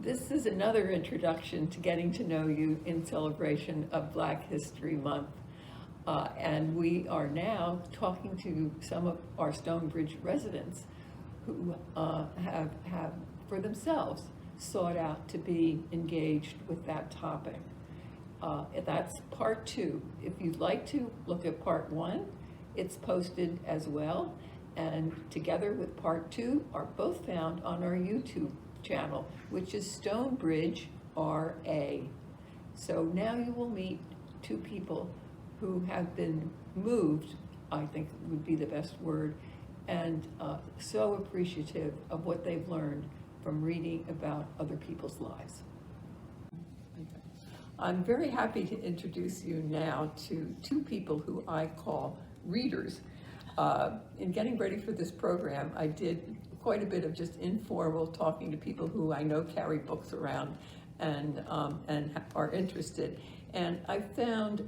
This is another introduction to getting to know you in celebration of Black History Month. And we are now talking to some of our Stonebridge residents who have for themselves sought out to be engaged with that topic. That's part 2. If you'd like to look at part 1, it's posted as well. And together with part 2 are both found on our YouTube channel, which is Stonebridge RA. So now you will meet 2 people who have been moved, I think would be the best word, and so appreciative of what they've learned from reading about other people's lives. I'm very happy to introduce you now to 2 people who I call readers. In getting ready for this program, I did quite a bit of just informal talking to people who I know carry books around and are interested. And I found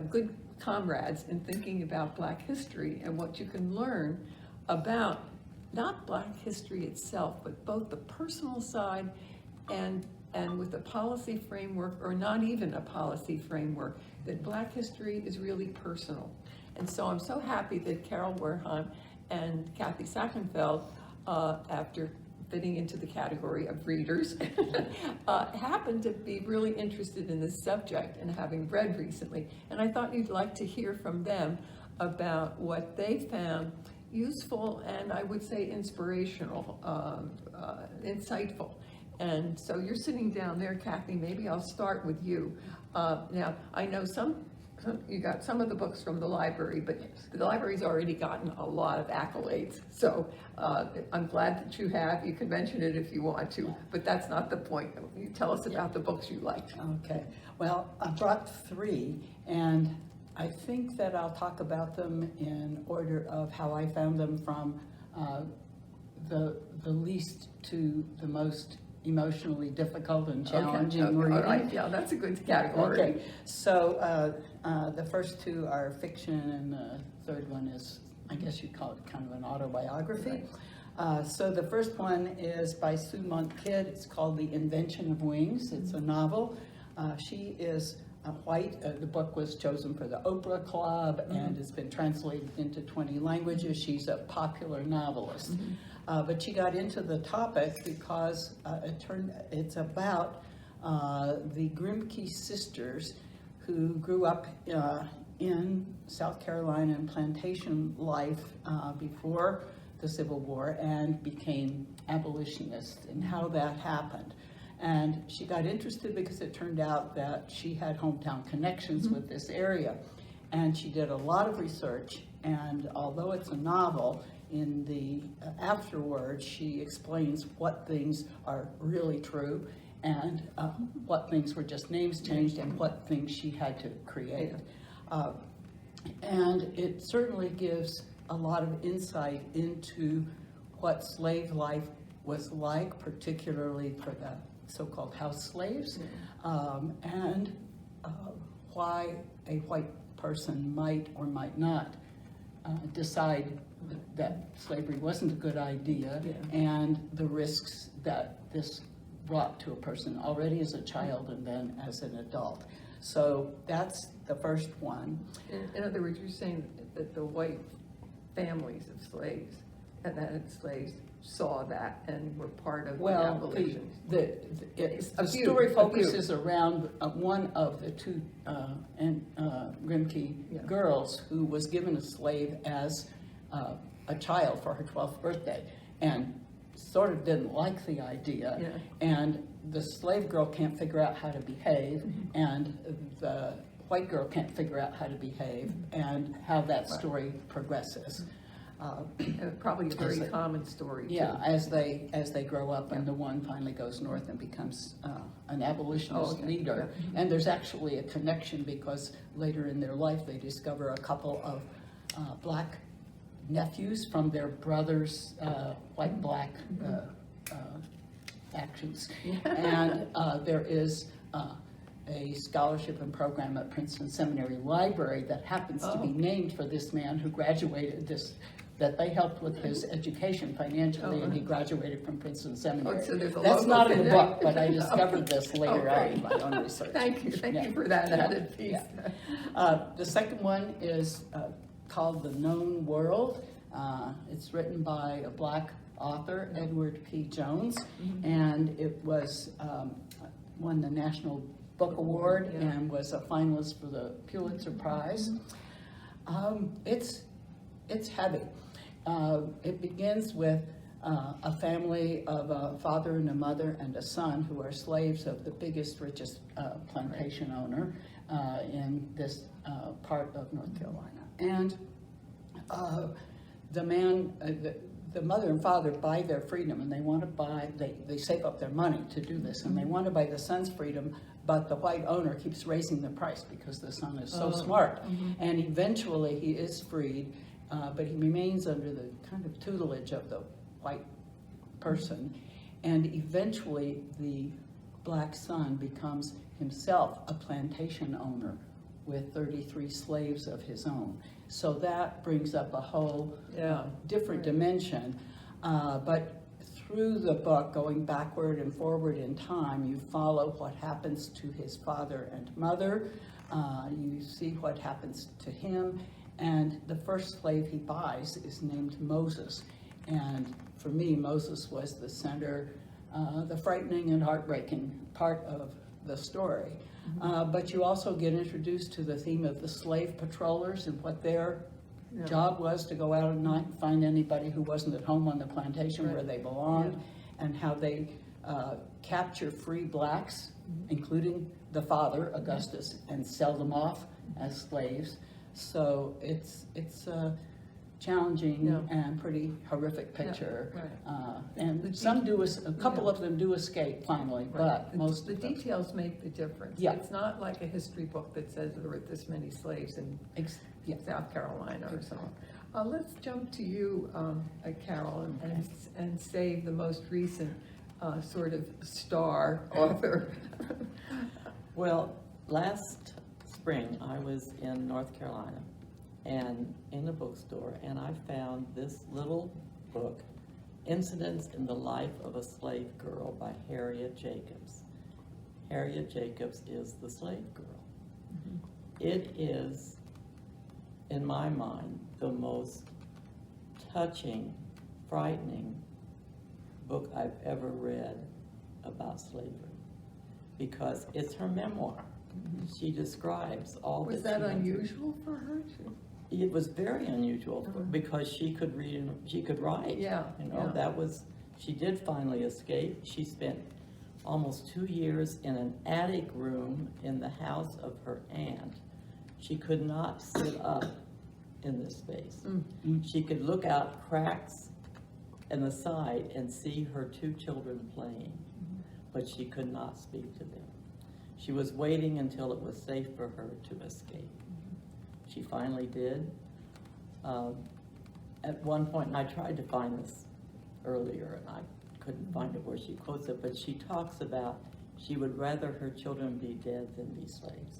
good comrades in thinking about Black history and what you can learn about not Black history itself, but both the personal side and with a policy framework, or not even a policy framework, that Black history is really personal. And so I'm so happy that Carol Werheim and Kathy Sachenfeld, after fitting into the category of readers, happen to be really interested in this subject and having read recently. And I thought you'd like to hear from them about what they found useful and, I would say, inspirational, insightful. And so you're sitting down there, Kathy. Maybe I'll start with you. Now, I know you got some of the books from the library, but the library's already gotten a lot of accolades. So I'm glad that you have. You can mention it if you want to, but that's not the point. You tell us about the books you liked. Okay. Well, I brought 3, and I think that I'll talk about them in order of how I found them, from the least to the most emotionally difficult and challenging reading. All right, yeah, that's a good category. Okay, so the first 2 are fiction, and the third one is, I guess you'd call it kind of an autobiography. Right. So the first one is by Sue Monk Kidd. It's called The Invention of Wings. It's a novel. She is white. The book was chosen for the Oprah Club, and it's been translated into 20 languages. She's a popular novelist. But she got into the topic because it's about the Grimke sisters who grew up in South Carolina in plantation life before the Civil War and became abolitionists, and how that happened. And she got interested because it turned out that she had hometown connections with this area. And she did a lot of research, and although it's a novel, in the afterwards, she explains what things are really true and what things were just names changed and what things she had to create. And it certainly gives a lot of insight into what slave life was like, particularly for the so-called house slaves, and why a white person might or might not decide that slavery wasn't a good idea, and the risks that this brought to a person already as a child and then as an adult. So that's the first one. In other words, you're saying that the white families of slaves and that slaves saw that and were part of the abolition. The story focuses around one of the 2 Grimke girls who was given a slave as a child for her 12th birthday, and sort of didn't like the idea. And the slave girl can't figure out how to behave, and the white girl can't figure out how to behave, and how that story progresses. Probably a very common story too. Yeah, as they grow up, and the one finally goes north and becomes an abolitionist leader. And there's actually a connection, because later in their life they discover a couple of Black nephews from their brothers' white-black actions. And there is a scholarship and program at Princeton Seminary Library that happens to be named for this man who graduated, this that they helped with his education financially, and he graduated from Princeton Seminary. Oh, so there's a That's logo not in the there. book, but I discovered this later out Okay. in my own research. Thank you Yeah. for that added piece. The second one is called The Known World. It's written by a Black author, Edward P. Jones, and it was won the National Book Award Yeah. and was a finalist for the Pulitzer Prize. It's heavy. It begins with a family of a father and a mother and a son who are slaves of the biggest, richest plantation owner in this part of North Carolina. And the mother and father buy their freedom, and they want to buy, they save up their money to do this, and they want to buy the son's freedom, but the white owner keeps raising the price because the son is so smart. And eventually he is freed, but he remains under the kind of tutelage of the white person. And eventually the black son becomes himself a plantation owner with 33 slaves of his own. So that brings up a whole different dimension. But through the book, going backward and forward in time, you follow what happens to his father and mother. You see what happens to him. And the first slave he buys is named Moses. And for me, Moses was the center, the frightening and heartbreaking part of the story. But you also get introduced to the theme of the slave patrollers and what their job was to go out at night and find anybody who wasn't at home on the plantation where they belonged, and how they capture free blacks, including the father, Augustus, and sell them off as slaves. So it's a challenging and pretty horrific picture. And some do, a couple of them do escape finally, but most The of them. details make the difference. Yeah. It's not like a history book that says there were this many slaves in South Carolina or something. Let's jump to you, Carol, and say the most recent sort of star author. Well, last spring, I was in North Carolina and in a bookstore, and I found this little book, Incidents in the Life of a Slave Girl by Harriet Jacobs. Harriet Jacobs is the slave girl. It is, in my mind, the most touching, frightening book I've ever read about slavery, because it's her memoir. She describes all Was that that she went through. unusual for her? It was very unusual because she could read and she could write. Yeah, You know, yeah. that was, she did finally escape. She spent almost 2 years in an attic room in the house of her aunt. She could not sit up in this space. She could look out cracks in the side and see her 2 children playing, but she could not speak to them. She was waiting until it was safe for her to escape. She finally did. At one point, and I tried to find this earlier, and I couldn't find it where she quotes it, but she talks about she would rather her children be dead than be slaves.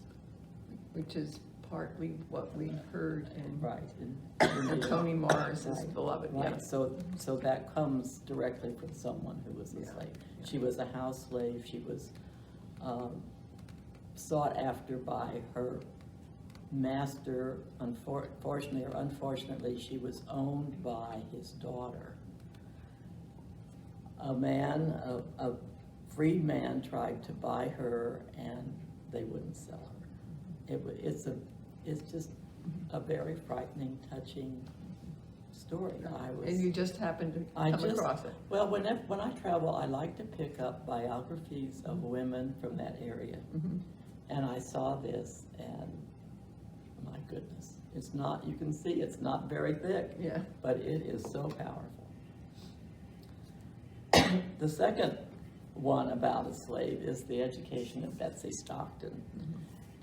Which is partly what we heard in Right. in Toni Morris's Right. Beloved. Right, Yeah. so that comes directly from someone who was a slave. She was a house slave. She was sought after by her master. Unfortunately or unfortunately, she was owned by his daughter. A freed man tried to buy her, and they wouldn't sell her. It's just a very frightening, touching story. And you just happened to I come just, across it. well, when I travel, I like to pick up biographies of women from that area. And I saw this, and my goodness, it's not, you can see it's not very thick, Yeah. but it is so powerful. The second one about a slave is The Education of Betsy Stockton.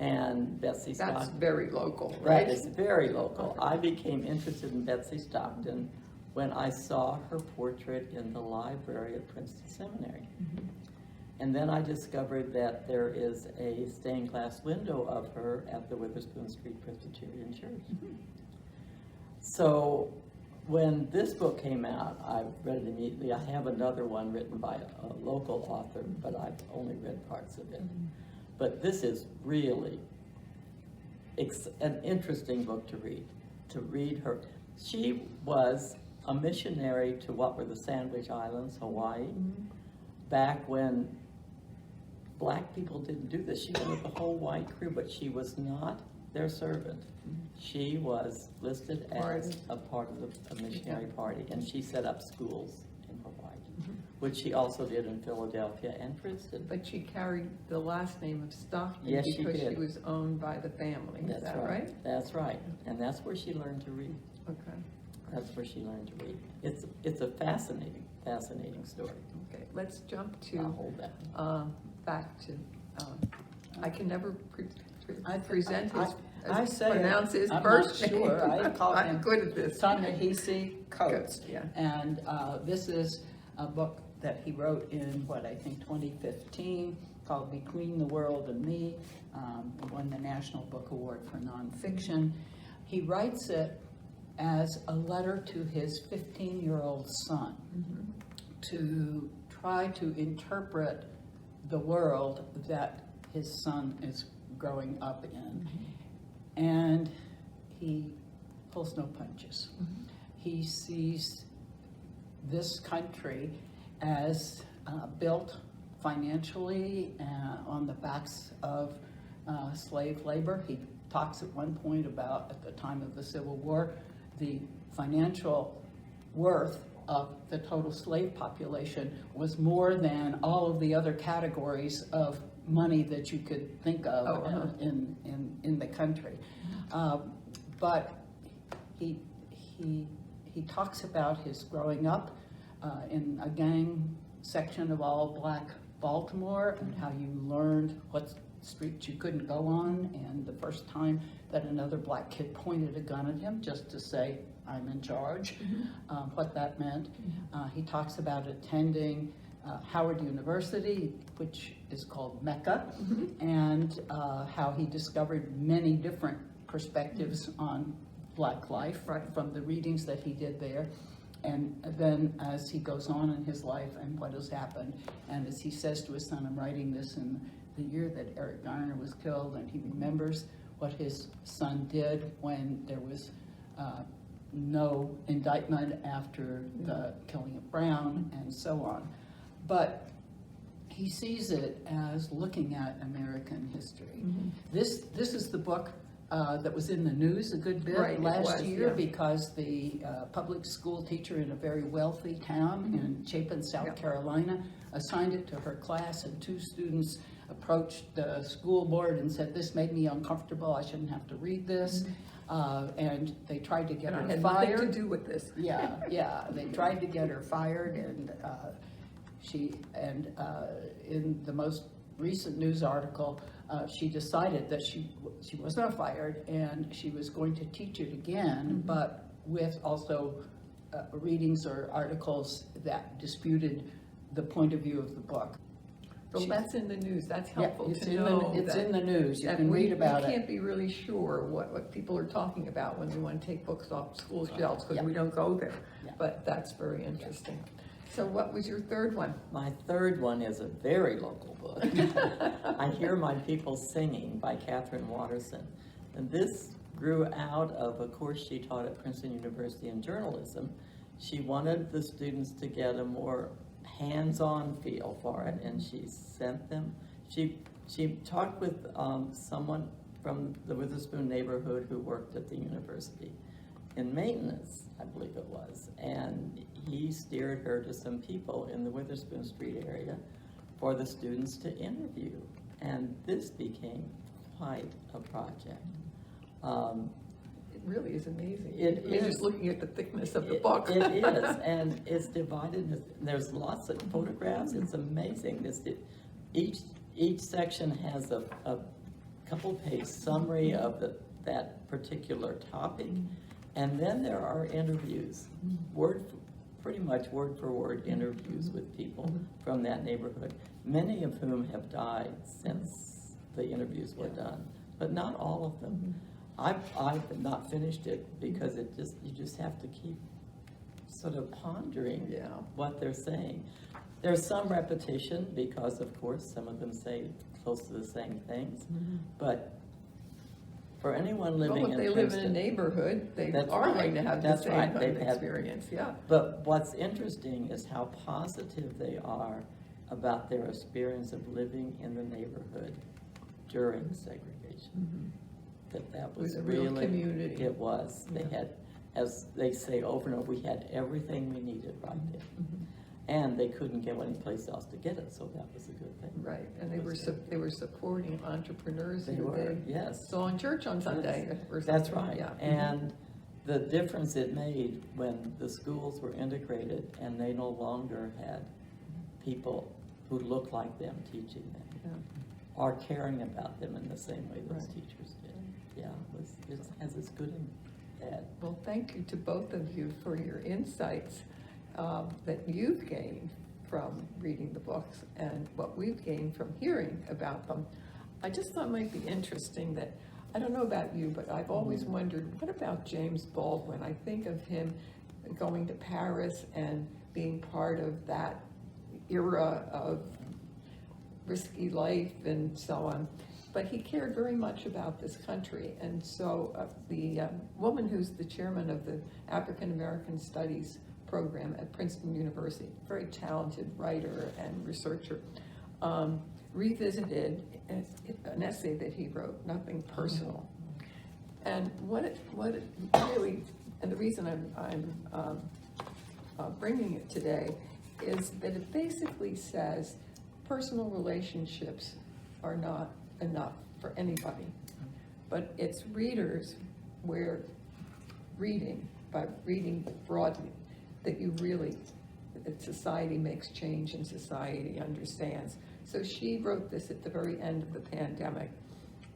And Betsy That's Stockton. very local, That right? is very local. I became interested in Betsy Stockton when I saw her portrait in the library at Princeton Seminary. And then I discovered that there is a stained glass window of her at the Witherspoon Street Presbyterian Church. So when this book came out, I read it immediately. I have another one written by a local author, but I've only read parts of it. But this is really an interesting book to read her. She was a missionary to what were the Sandwich Islands, Hawaii, back when black people didn't do this. She went with the whole white crew, but she was not their servant. She was listed as a part of a missionary party, and she set up schools in Hawaii, which she also did in Philadelphia and Princeton. But she carried the last name of Stockton Yes, she because she did. was owned by the family, is that right? That's right, and that's where she learned to read. Okay, That's where she learned to read. It's a fascinating story. okay, let's jump I'll to, hold that. back to, I can never I- present I- his, I say it. pronounce his I'm first not name. sure. I call I'm him good at this. Ta-Nehisi Coates. Yeah. And this is a book that he wrote in, I think 2015, called Between the World and Me. He won the National Book Award for nonfiction. He writes it as a letter to his 15-year-old son to try to interpret the world that his son is growing up in. And he pulls no punches. He sees this country as built financially on the backs of slave labor. He talks at one point about, at the time of the Civil War, the financial worth of the total slave population was more than all of the other categories of money that you could think of in the country. But he talks about his growing up in a gang section of all black Baltimore, and how you learned what streets you couldn't go on, and the first time that another black kid pointed a gun at him just to say, I'm in charge, what that meant. He talks about attending Howard University, which is called Mecca, and how he discovered many different perspectives on black life from the readings that he did there. And then as he goes on in his life and what has happened, and as he says to his son, I'm writing this in the year that Eric Garner was killed, and he remembers what his son did when there was no indictment after the killing of Brown and so on. But he sees it as looking at American history. This is the book that was in the news a good bit Right, it last was, year yeah. because the public school teacher in a very wealthy town in Chapin, South Carolina, assigned it to her class, and 2 students approached the school board and said, this made me uncomfortable, I shouldn't have to read this. And they tried to get her It had fired. nothing to do with this. Yeah, they tried to get her fired, and in the most recent news article, she decided that she was not fired, and she was going to teach it again, but with also readings or articles that disputed the point of view of the book. So that's in the news, that's helpful it's to in the- know. it's that- in the news. You that can read about We it. can't be really sure what people are talking about when they want to take books off school shelves, because we don't go there. Yeah. But that's very interesting. So what was your third one? My third one is a very local book. I Hear My People Singing by Catherine Watterson. And this grew out of a course she taught at Princeton University in journalism. She wanted the students to get a more hands-on feel for it, and she sent them. She talked with someone from the Witherspoon neighborhood who worked at the university in maintenance, I believe it was, and he steered her to some people in the Witherspoon Street area for the students to interview, and this became quite a project. It really is amazing. It I mean, is. just looking at the thickness of the book. It is, and it's divided, there's lots of photographs, it's amazing. Each section has a couple page summary of that particular topic, and then there are interviews, pretty much word for word interviews with people from that neighborhood, many of whom have died since the interviews were done, but not all of them. I've not finished it because you just have to keep sort of pondering Yeah. what they're saying. There's some repetition because, of course, some of them say close to the same things, but for anyone living Well, in if they live in a Princeton. neighborhood, they That's are right. going to have the That's same right. kind They've of had- experience, yeah. But what's interesting is how positive they are about their experience of living in the neighborhood during segregation. That was was a real really. community. It was. They Yeah. had, as they say over and over, we had everything we needed right there. And they couldn't go anyplace else to get it, so that was a good thing. Right, and they It were, was good. they were supporting entrepreneurs They who were, they yes. saw in church on Sunday or something. That's right. Yeah. And the difference it made when the schools were integrated and they no longer had people who looked like them teaching them Yeah. or caring about them in the same way those Right. teachers did. Yeah, it has its good and bad. Well, thank you to both of you for your insights that you've gained from reading the books and what we've gained from hearing about them. I just thought it might be interesting that, I don't know about you, but I've always wondered, what about James Baldwin? I think of him going to Paris and being part of that era of risky life and so on. But he cared very much about this country. And so the woman who's the chairman of the African American Studies program at Princeton University, very talented writer and researcher, revisited an essay that he wrote, Nothing Personal. And what it really, and the reason I'm bringing it today is that it basically says personal relationships are not enough for anybody, but it's readers where by reading broadly, that you really, that society makes change and society understands. So she wrote this at the very end of the pandemic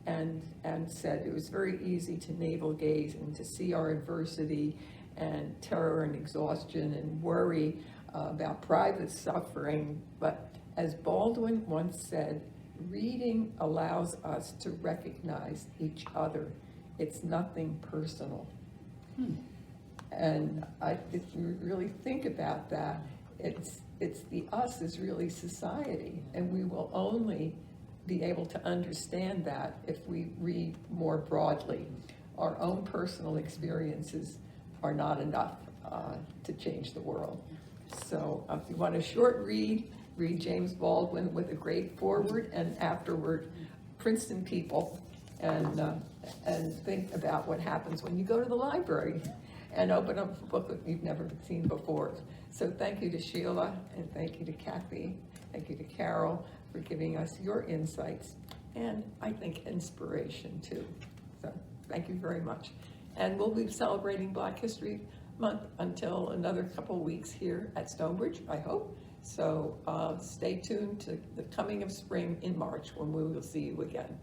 and said it was very easy to navel gaze and to see our adversity and terror and exhaustion and worry about private suffering. But as Baldwin once said, reading allows us to recognize each other. It's nothing personal. And if you really think about that, it's the us is really society, and we will only be able to understand that if we read more broadly. Our own personal experiences are not enough to change the world. So if you want a short read James Baldwin with a great foreword and afterward Princeton people, and think about what happens when you go to the library and open up a book that you've never seen before. So thank you to Sheila, and thank you to Kathy, thank you to Carol for giving us your insights, and I think inspiration too. So thank you very much. And we'll be celebrating Black History Month until another couple of weeks here at Stonebridge, I hope. So stay tuned to the coming of spring in March when we will see you again.